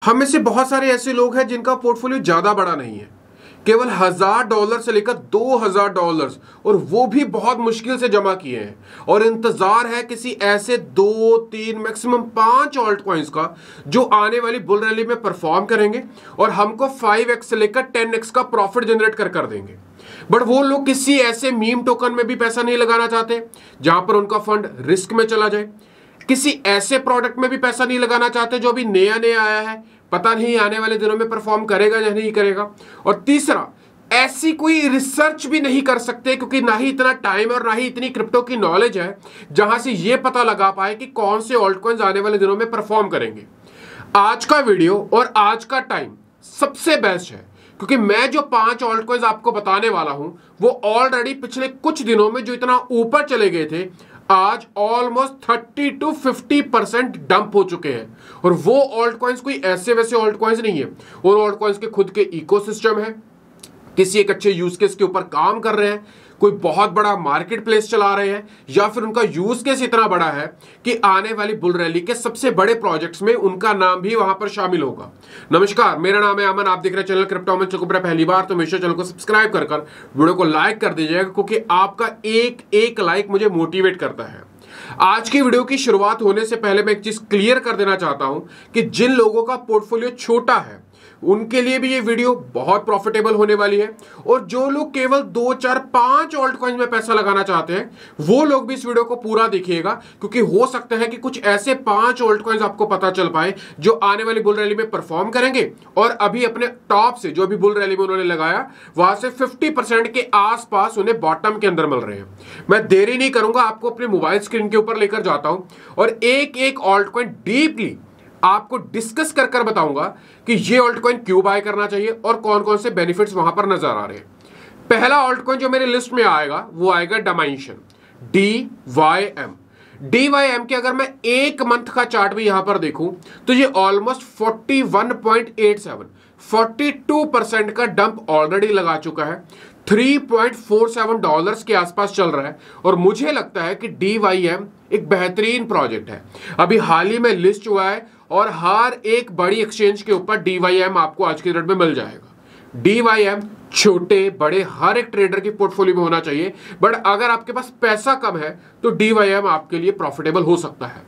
हम में से बहुत सारे ऐसे लोग हैं जिनका पोर्टफोलियो ज्यादा बड़ा नहीं है, केवल $1000 से लेकर $2000 और वो भी बहुत मुश्किल से जमा किए हैं और इंतजार है किसी ऐसे 2-3 मैक्सिमम 5 ऑल्ट कॉइन्स का जो आने वाली बुल रैली में परफॉर्म करेंगे और हमको 5x से लेकर 10x का प्रॉफिट जनरेट कर देंगे। बट वो लोग किसी ऐसे मीम टोकन में भी पैसा नहीं लगाना चाहते जहां पर उनका फंड रिस्क में चला जाए, किसी ऐसे प्रोडक्ट में भी पैसा नहीं लगाना चाहते जो अभी नया आया है, पता नहीं आने वाले दिनों में परफॉर्म करेगा या नहीं करेगा। और तीसरा, ऐसी कोई रिसर्च भी नहीं कर सकते क्योंकि ना ही इतना टाइम और ना ही इतनी क्रिप्टो की नॉलेज है जहां से ये पता लगा पाए कि कौन से ऑल्ट कॉइन्स आने वाले दिनों में परफॉर्म करेंगे। आज का वीडियो और आज का टाइम सबसे बेस्ट है क्योंकि मैं जो 5 ऑल्ट कॉइन्स आपको बताने वाला हूं वो ऑलरेडी पिछले कुछ दिनों में जो इतना ऊपर चले गए थे, आज ऑलमोस्ट 30 to 50% डंप हो चुके हैं। और वो ऑल्ट कॉइन्स कोई ऐसे वैसे ऑल्ट कॉइन्स नहीं है, और ऑल्ट कॉइन्स के खुद के इकोसिस्टम है, किसी एक अच्छे यूज केस के ऊपर काम कर रहे हैं, कोई बहुत बड़ा मार्केट प्लेस चला रहे हैं, या फिर उनका यूज केस इतना बड़ा है कि आने वाली बुल रैली के सबसे बड़े प्रोजेक्ट्स में उनका नाम भी वहां पर शामिल होगा। नमस्कार, मेरा नाम है अमन, आप देख रहे हैं चैनल क्रिप्टो अमन चकुब्रा। पहली बार तो हमेशा चैनल को सब्सक्राइब कर वीडियो को लाइक कर दीजिएगा क्योंकि आपका एक लाइक मुझे मोटिवेट करता है। आज की वीडियो की शुरुआत होने से पहले मैं एक चीज क्लियर कर देना चाहता हूं कि जिन लोगों का पोर्टफोलियो छोटा है उनके लिए भी ये वीडियो बहुत प्रॉफिटेबल होने वाली है, और जो लोग केवल 2, 4, 5 ऑल्ट कॉइन्स में पैसा लगाना चाहते हैं वो लोग भी इस वीडियो को पूरा देखिएगा क्योंकि हो सकता है कि कुछ ऐसे 5 ऑल्ट कॉइन्स आपको पता चल पाए जो आने वाली बुल रैली में परफॉर्म करेंगे और अभी अपने टॉप से जो अभी बुल रैली में उन्होंने लगाया वहां से 50% के आसपास उन्हें बॉटम के अंदर मिल रहे हैं। मैं देरी नहीं करूंगा, आपको अपने मोबाइल स्क्रीन के ऊपर लेकर जाता हूं और एक ऑल्ट कॉइन डीपली आपको डिस्कस कर बताऊंगा कि ये ऑल्ट कॉइन क्यों बाय करना चाहिए और कौन कौन से बेनिफिट्स वहां पर नजर आ रहे हैं। पहला ऑल्ट कॉइन जो मेरे लिस्ट में आएगा वो आएगा डायमेंशन, DYM के अगर मैं एक मंथ का चार्ट भी यहां पर देखूं तो ये ऑलमोस्ट 41.87 42% का डंप ऑलरेडी लगा चुका है, $3.47 के आसपास चल रहा है और मुझे लगता है कि DYM एक बेहतरीन प्रोजेक्ट है। अभी हाल ही में लिस्ट हुआ है और हर एक बड़ी एक्सचेंज के ऊपर DYM आपको आज के रेट में मिल जाएगा। DYM छोटे बड़े हर एक ट्रेडर की पोर्टफोलियो में होना चाहिए, बट अगर आपके पास पैसा कम है तो DYM आपके लिए प्रॉफिटेबल हो सकता है।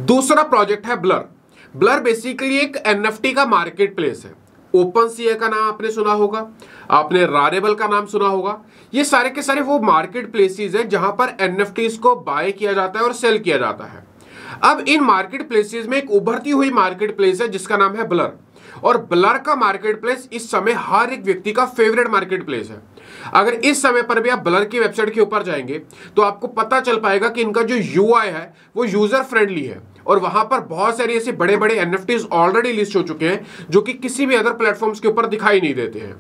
दूसरा प्रोजेक्ट है ब्लर बेसिकली एक NFT का मार्केट प्लेस है। OpenSea का नाम आपने सुना होगा, आपने रारेबल का नाम सुना होगा। ये सारे के सारे वो मार्केट प्लेसेस हैं जहां पर NFTs को बाय किया जाता है और सेल किया जाता है। अब इन मार्केट प्लेसेस में एक उभरती हुई मार्केट प्लेस है जिसका नाम है ब्लर, और ब्लर का मार्केट प्लेस इस समय हर एक व्यक्ति का फेवरेट मार्केट प्लेस है। अगर इस समय पर भी आप ब्लर की वेबसाइट के ऊपर जाएंगे तो आपको पता चल पाएगा कि इनका जो UI है वो यूजर फ्रेंडली है और वहां पर बहुत सारे ऐसे बड़े बड़े NFTs ऑलरेडी लिस्ट हो चुके हैं जो कि किसी भी अदर प्लेटफॉर्म्स के ऊपर दिखाई नहीं देते हैं।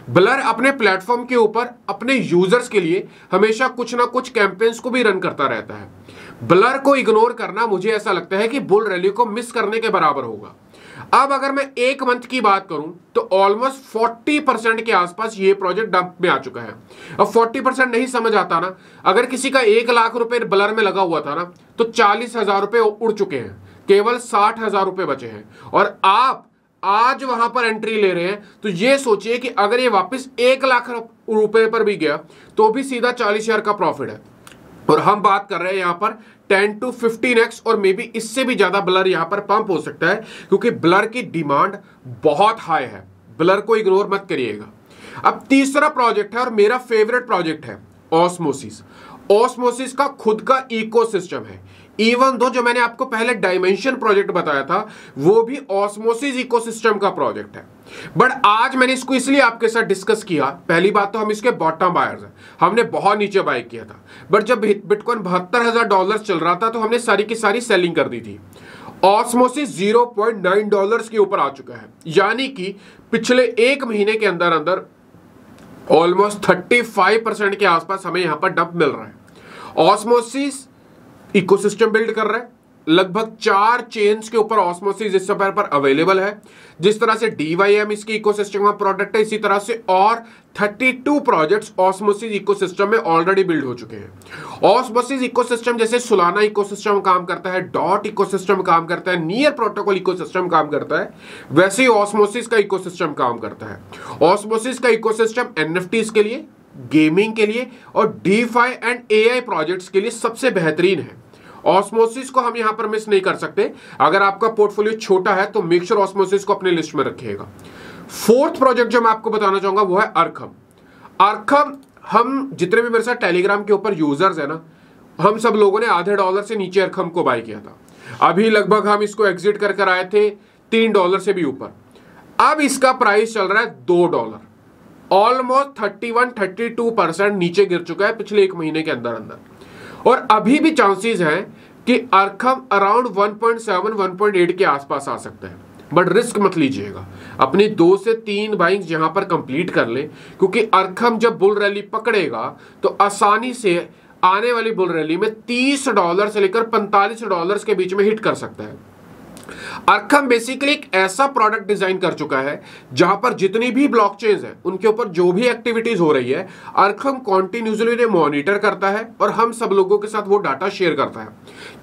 ब्लर अपने प्लेटफॉर्म के ऊपर अपने यूजर्स के लिए हमेशा कुछ ना कुछ कैंपेन्स को भी रन करता रहता है। ब्लर को इग्नोर करना मुझे ऐसा लगता है कि बुल रैली को मिस करने के बराबर होगा। अब अगर मैं एक मंथ की बात करूं तो ऑलमोस्ट 40% के आसपास ये प्रोजेक्ट डंप में आ चुका है। अब 40% नहीं समझ आता ना, अगर किसी का 1 लाख रुपए ब्लर में लगा हुआ था ना तो 40,000 रुपए उड़ चुके हैं, केवल 60,000 रुपए बचे हैं और आप आज वहां पर एंट्री ले रहे हैं। तो ये सोचिए कि अगर ये वापस 1 लाख रुपए पर भी गया तो भी सीधा 40,000 का प्रॉफिट है, और हम बात कर रहे हैं यहां पर 10 to 15x और मे बी इससे भी ज्यादा ब्लर यहां पर पंप हो सकता है क्योंकि ब्लर की डिमांड बहुत हाई है। ब्लर को इग्नोर मत करिएगा। अब तीसरा प्रोजेक्ट है और मेरा फेवरेट प्रोजेक्ट है ऑस्मोसिस का खुद का इकोसिस्टम है। इवन दो जो मैंने आपको पहले डायमेंशन प्रोजेक्ट बताया था वो भी ऑस्मोसिस इकोसिस्टम का प्रोजेक्ट है, बट आज मैंने इसको इसलिए आपके साथ डिस्कस किया। पहली बात तो हम इसके बॉटम बायर्स हैं, हमने बहुत नीचे बाय किया था, बट जब बिटकॉइन $72,000 चल रहा था तो हमने सारी की सारी सेलिंग कर दी थी। ऑस्मोसिस $0.9 के ऊपर आ चुका है, यानी कि पिछले एक महीने के अंदर अंदर ऑलमोस्ट 35% के आसपास हमें यहां पर डंप मिल रहा है। ऑस्मोसिस इकोसिस्टम बिल्ड कर रहा है, लगभग 4 चेन्स के ऊपर ऑस्मोसिस इस समय पर अवेलेबल है। जिस तरह से DYM इसकी इकोसिस्टम का प्रोडक्ट है, इसी तरह से और 32 प्रोजेक्ट्स ऑस्मोसिस इकोसिस्टम में ऑलरेडी बिल्ड हो चुके हैं। ऑस्मोसिस इकोसिस्टम जैसे सोलाना इकोसिस्टम काम करता है, डॉट इकोसिस्टम काम करता है, नियर प्रोटोकॉल इकोसिस्टम काम करता है, वैसे ही ऑस्मोसिस का इकोसिस्टम काम करता है। ऑस्मोसिस का इकोसिस्टम NFTs के लिए, गेमिंग के लिए और DeFi एंड AI प्रोजेक्ट्स के लिए सबसे बेहतरीन है। ऑस्मोसिस को हम यहां पर मिस नहीं कर सकते। अगर आपका पोर्टफोलियो छोटा है तो मेक श्योर ऑस्मोसिस को अपने लिस्ट में रखिएगा। फोर्थ प्रोजेक्ट जो मैं आपको बताना चाहूंगा वो है अरखम। अरखम, हम जितने भी मेरे साथ टेलीग्राम के ऊपर यूजर्स है ना, हम सब लोगों ने आधे डॉलर से नीचे अरखम को बाय किया था। अभी लगभग हम इसको एग्जिट कर आए थे $3 से भी ऊपर। अब इसका प्राइस चल रहा है $2, ऑलमोस्ट 31-32% नीचे गिर चुका है पिछले 1 महीने के अंदर अंदर। और अभी भी चांसेस हैं कि अरखम अराउंड 1.7-1.8 के आसपास आ सकता है, बट रिस्क मत लीजिएगा। अपनी 2 से 3 बाइंग्स यहां पर कंप्लीट कर ले, क्योंकि अरखम जब बुल रैली पकड़ेगा तो आसानी से आने वाली बुल रैली में $30 से लेकर $45 के बीच में हिट कर सकता है। अरखम बेसिकली एक ऐसा प्रोडक्ट डिजाइन कर चुका है जहां पर जितनी भी ब्लॉकचेन्स है उनके ऊपर जो भी एक्टिविटीज हो रही है, अरखम कॉन्टिन्यूसली मॉनिटर करता है और हम सब लोगों के साथ वो डाटा शेयर करता है।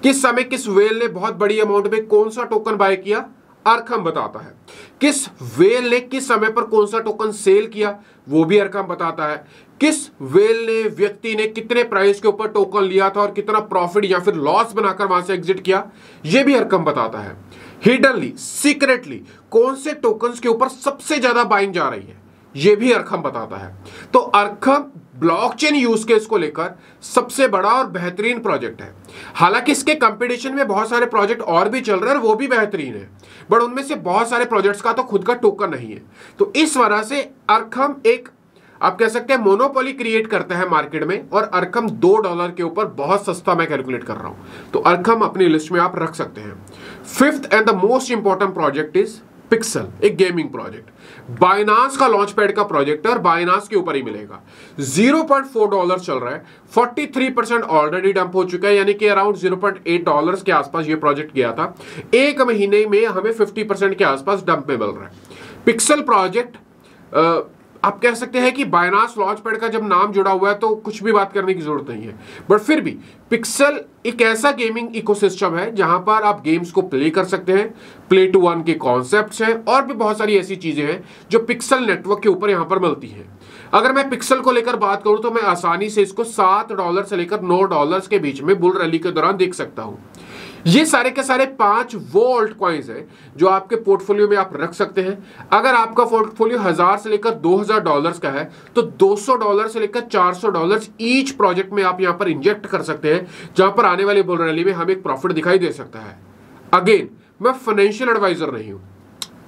किस समय किस वेल ने बहुत बड़ी अमाउंट में कौन सा टोकन बाय किया, अरखम बताता है। किस वेल ने किस समय पर कौन सा टोकन सेल किया, वो भी अरखम बताता है। किस वेल ने, व्यक्ति ने कितने प्राइस के ऊपर टोकन लिया था और कितना प्रॉफिट या फिर लॉस बनाकर वहां से एग्जिट किया, ये भी अरखम बताता है। हिडनली, सीक्रेटली कौन से टोकन्स के ऊपर सबसे ज्यादा बाइंग जा रही है, ये भी अरखम बताता है। तो अरखम ब्लॉकचेन यूज केस को लेकर सबसे बड़ा और बेहतरीन प्रोजेक्ट है। हालांकि इसके कंपटीशन में बहुत सारे प्रोजेक्ट और भी चल रहे हैं और वो भी बेहतरीन है, बट उनमें से बहुत सारे प्रोजेक्ट्स का तो खुद का टोकन नहीं है। तो इस वजह से अरखम एक, आप कह सकते हैं, मोनोपोली क्रिएट करता है मार्केट में, और अरखम $2 के ऊपर बहुत सस्ता मैं कैलकुलेट कर रहा हूं। तो अरखम अपनी लिस्ट में आप रख सकते हैं। Fifth and the most important project is pixel, एक गेमिंग प्रोजेक्ट। बाइनांस का लॉन्च पैड का प्रोजेक्ट है और बाइनांस के ऊपर ही मिलेगा। $0.4 चल रहा है, 43% ऑलरेडी डंप हो चुका है, यानी कि अराउंड $0.8 के आसपास ये प्रोजेक्ट गया था। 1 महीने में हमें 50% के आसपास डंप में मिल रहा है। पिक्सल प्रोजेक्ट, आप कह सकते हैं कि बाइनांस लॉन्च पैड का जब नाम जुड़ा हुआ है तो कुछ भी बात करने की जरूरत नहीं है, बट फिर भी पिक्सल एक ऐसा गेमिंग इकोसिस्टम है जहां पर आप गेम्स को प्ले कर सकते हैं। प्ले टू अर्न के कॉन्सेप्ट्स हैं और भी बहुत सारी ऐसी चीजें हैं जो पिक्सल नेटवर्क के ऊपर यहां पर मिलती हैं। अगर मैं पिक्सल को लेकर बात करूं तो मैं आसानी से इसको $7 से लेकर $9 के बीच में बुल रैली के दौरान देख सकता हूं। ये सारे के सारे 5 वो ऑल्ट कॉइन्स हैं जो आपके पोर्टफोलियो में आप रख सकते हैं। अगर आपका पोर्टफोलियो 1000 से लेकर $2000 का है तो $200 से लेकर $400 ईच प्रोजेक्ट में आप यहां पर इंजेक्ट कर सकते हैं, जहां पर आने वाली बुल रैली में हमें एक प्रॉफिट दिखाई दे सकता है। अगेन, मैं फाइनेंशियल एडवाइजर नहीं हूं,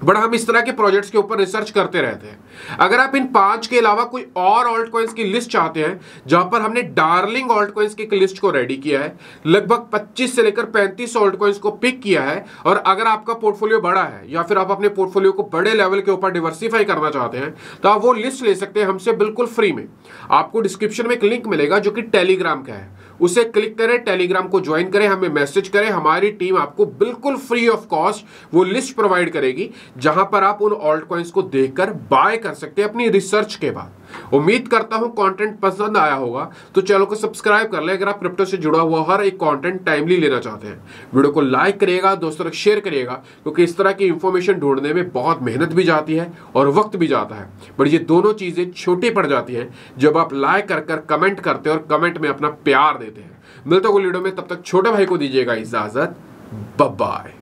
बट हम इस तरह के प्रोजेक्ट्स के ऊपर रिसर्च करते रहते हैं। अगर आप इन 5 के अलावा कोई और ऑल्ट कॉइन्स की लिस्ट चाहते हैं, जहां पर हमने डार्लिंग ऑल्ट कॉइन्स की लिस्ट को रेडी किया है, लगभग 25 से लेकर 35 ऑल्ट कॉइन्स को पिक किया है, और अगर आपका पोर्टफोलियो बड़ा है या फिर आप अपने पोर्टफोलियो को बड़े लेवल के ऊपर डिवर्सिफाई करना चाहते हैं, तो आप वो लिस्ट ले सकते हैं हमसे बिल्कुल फ्री में। आपको डिस्क्रिप्शन में एक लिंक मिलेगा जो कि टेलीग्राम का है, उसे क्लिक करें, टेलीग्राम को ज्वाइन करें, हमें मैसेज करें, हमारी टीम आपको बिल्कुल फ्री ऑफ कॉस्ट वो लिस्ट प्रोवाइड करेगी जहां पर आप उन ऑल्ट कॉइन्स को देखकर बाय कर सकते हैं अपनी रिसर्च के बाद। उम्मीद करता हूं कंटेंट पसंद आया होगा, तो चैनल को सब्सक्राइब कर ले अगर आप क्रिप्टो से जुड़ा हुआ हर एक कंटेंट टाइमली लेना चाहते हैं। वीडियो को लाइक करिएगा, दोस्तों तक शेयर करिएगा, क्योंकि इस तरह की इंफॉर्मेशन ढूंढने में बहुत मेहनत भी जाती है और वक्त भी जाता है, बट ये दोनों चीजें छोटी पड़ जाती हैं जब आप लाइक कर कमेंट करते हैं और कमेंट में अपना प्यार देते हैं। मिलता हूं वीडियो में, तब तक छोटे भाई को दीजिएगा इजाजत। Bye bye.